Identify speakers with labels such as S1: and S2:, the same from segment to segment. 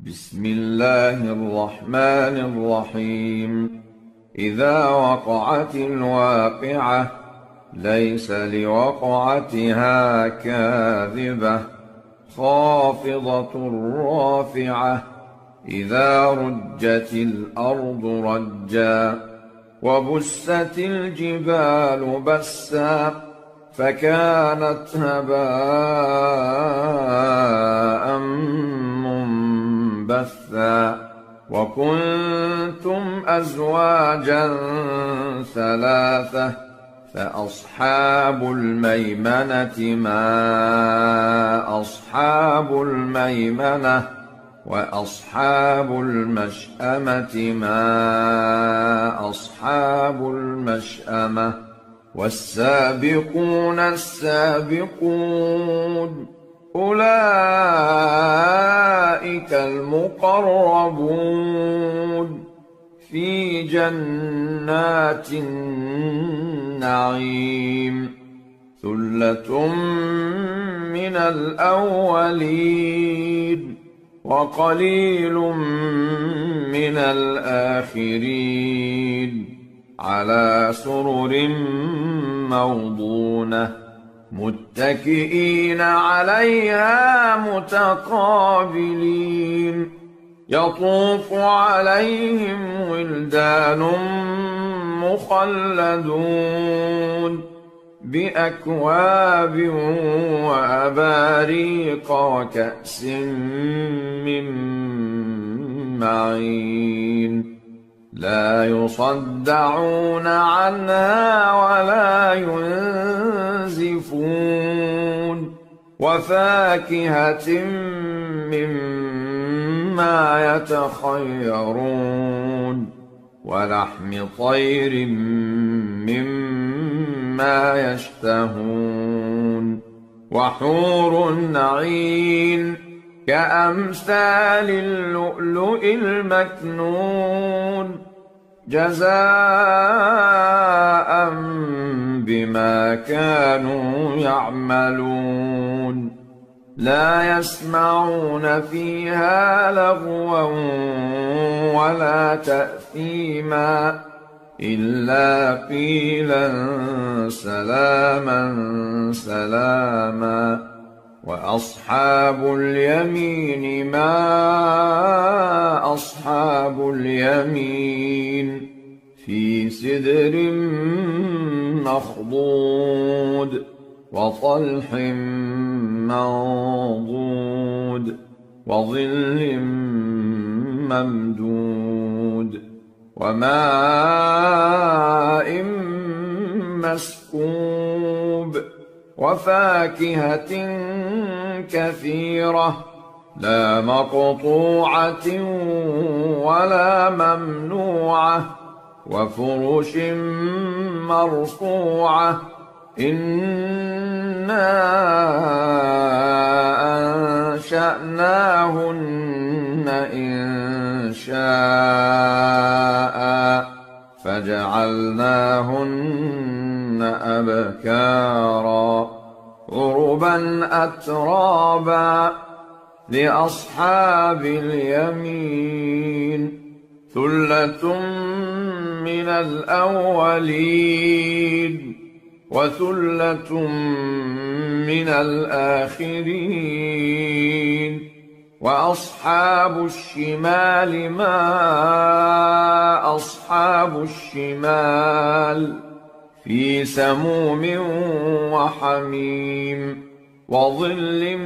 S1: بسم الله الرحمن الرحيم. إذا وقعت الواقعة ليس لوقعتها كاذبة خافضة رافعة. إذا رجت الأرض رجا وبست الجبال بسا فكانت هباء منبثا. وكنتم أزواجا ثلاثة فأصحاب الميمنة ما أصحاب الميمنة وأصحاب المشأمة ما أصحاب المشأمة. والسابقون السابقون أولئك المقربون في جنات النعيم. ثلة من الأولين وقليل من الآخرين. على سرر موضونة متكئين عليها متقابلين. يطوف عليهم ولدان مخلدون بأكواب وأباريق وكأس من معين. لا يصدعون عنها ولا ينزفون. وفاكهة مما يتخيرون ولحم طير مما يشتهون. وحور عين كأمثال اللؤلؤ المكنون جزاء بما كانوا يعملون. لا يسمعون فيها لغوا ولا تأثيما إلا قيلا سلاما سلاما. وأصحاب اليمين ما أصحاب اليمين في سدر مخضود وطلح منضود وظل ممدود وماء مسكوب وفاكهة كثيرة لا مقطوعة ولا ممنوعة وفرش مرفوعة. إنا أنشأناهن إنشاء فجعلناهن أبكارا عربا أترابا لأصحاب اليمين. ثلة من الأولين وثلة من الآخرين. وأصحاب الشمال ما أصحاب الشمال في سموم وحميم وظل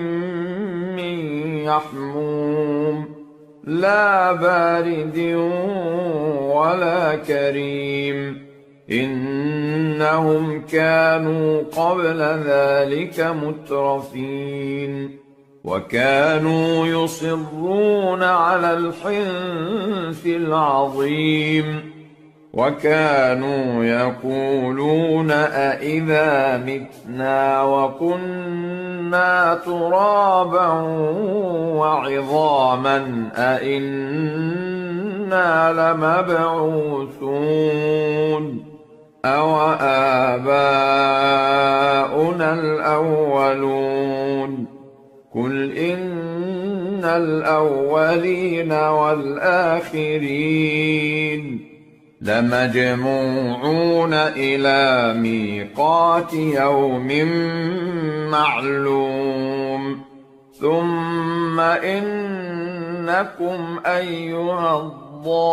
S1: من يحموم لا بارد ولا كريم. إنهم كانوا قبل ذلك مترفين وكانوا يصرون على الحنث العظيم. وكانوا يقولون أإذا متنا وكنا ترابا وعظاما أإنا لمبعوثون أوآباؤنا الأولون قل إن الأولين والآخرين لمجموعون إلى ميقات يوم معلوم ثم إنكم أيها الضالون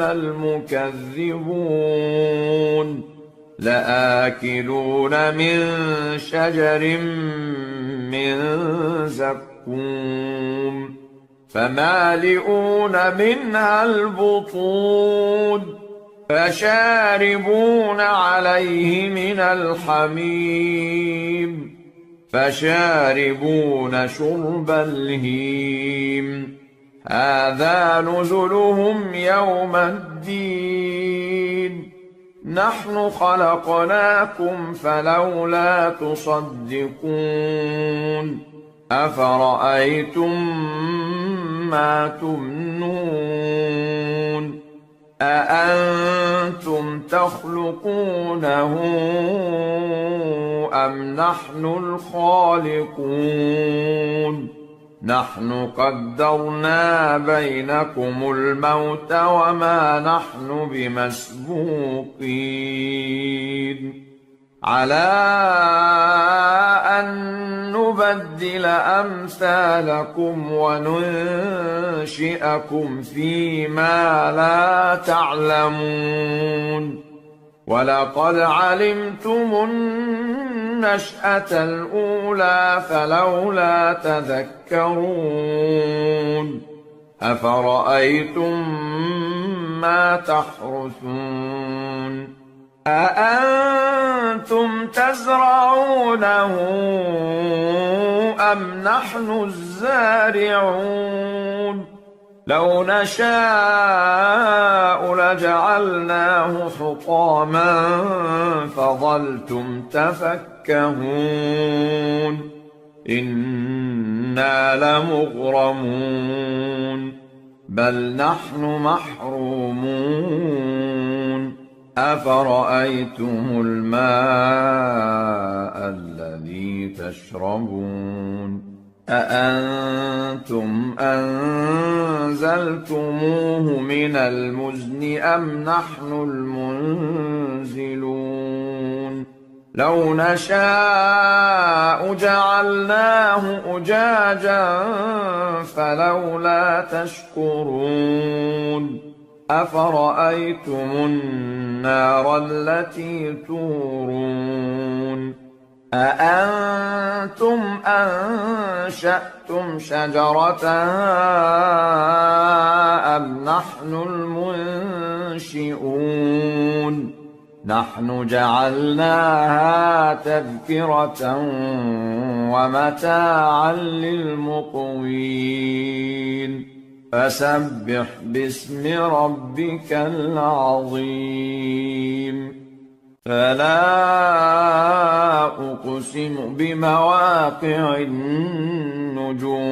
S1: المكذبون لآكلون من شجر من زقوم فمالئون منها البطون فشاربون عليه من الحميم فشاربون شرب الهيم هذا نزلهم يوم الدين نحن خلقناكم فلولا تصدقون أفرأيتم ما تمنون أأنتم تخلقونه أم نحن الخالقون نحن قدرنا بينكم الموت وما نحن بمسبوقين على أن نبدل أمثالكم وننشئكم فيما لا تعلمون ولقد علمتم النشأة الأولى فلولا تذكرون أفرأيتم ما تحرثون أأنتم تزرعونه أم نحن الزارعون لو نشاء لجعلناه حطاما فظلتم تفكهون إنا لمغرمون بل نحن محرومون أفرأيتم الماء الذي تشربون أأنتم أنزلتموه من المزن أم نحن المنزلون لو نشاء جعلناه أجاجا فلولا تشكرون أفرأيتم النار التي تورون أأنتم أنشأتم شجرتها أم نحن المنشئون نحن جعلناها تذكرة ومتاعا للمقوين فسبح باسم ربك العظيم فلا أقسم بمواقع النجوم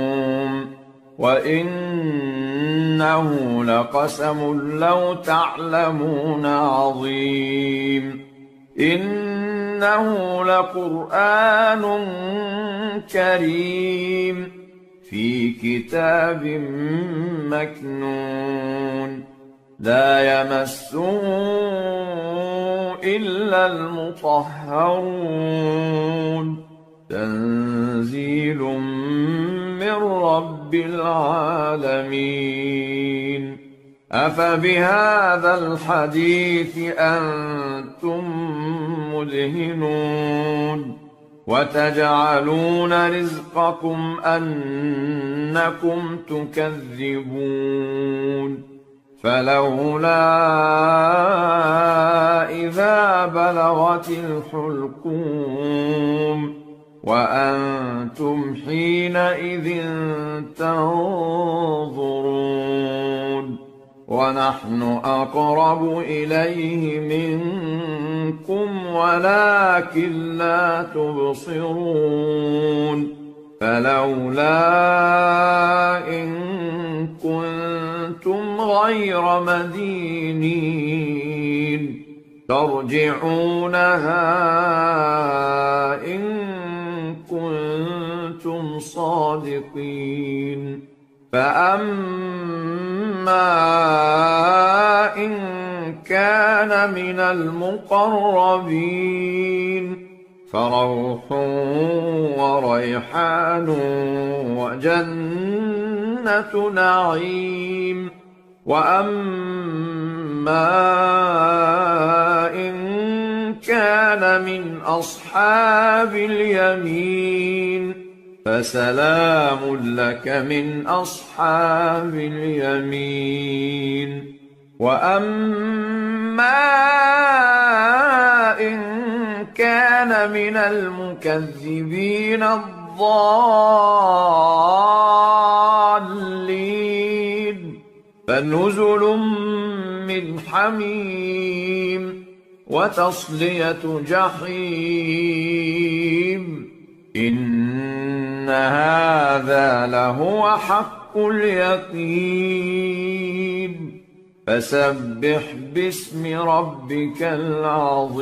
S1: وإنه لقسم لو تعلمون عظيم إنه لقرآن كريم في كتاب مكنون لا يمسه إلا المطهرون تنزيل من رب العالمين أفبهذا الحديث أنتم مدهنون وتجعلون رزقكم أنكم تكذبون فلولا إذا بلغت الحلقوم وأنتم حينئذ تنظرون ونحن أقرب إليه منكم ولكن لا تبصرون فلولا إن كنتم غير مدينين ترجعونها إن كنتم صادقين فأما إن كان من المقربين فروح وريحان وجنة نعيم وأما إن كان من أصحاب اليمين فسلام لك من أصحاب اليمين وأما إن كان من المكذبين الضالين فنزل من حميم وتصلية جحيم إن هذا لهو حق اليقين فسبح باسم ربك العظيم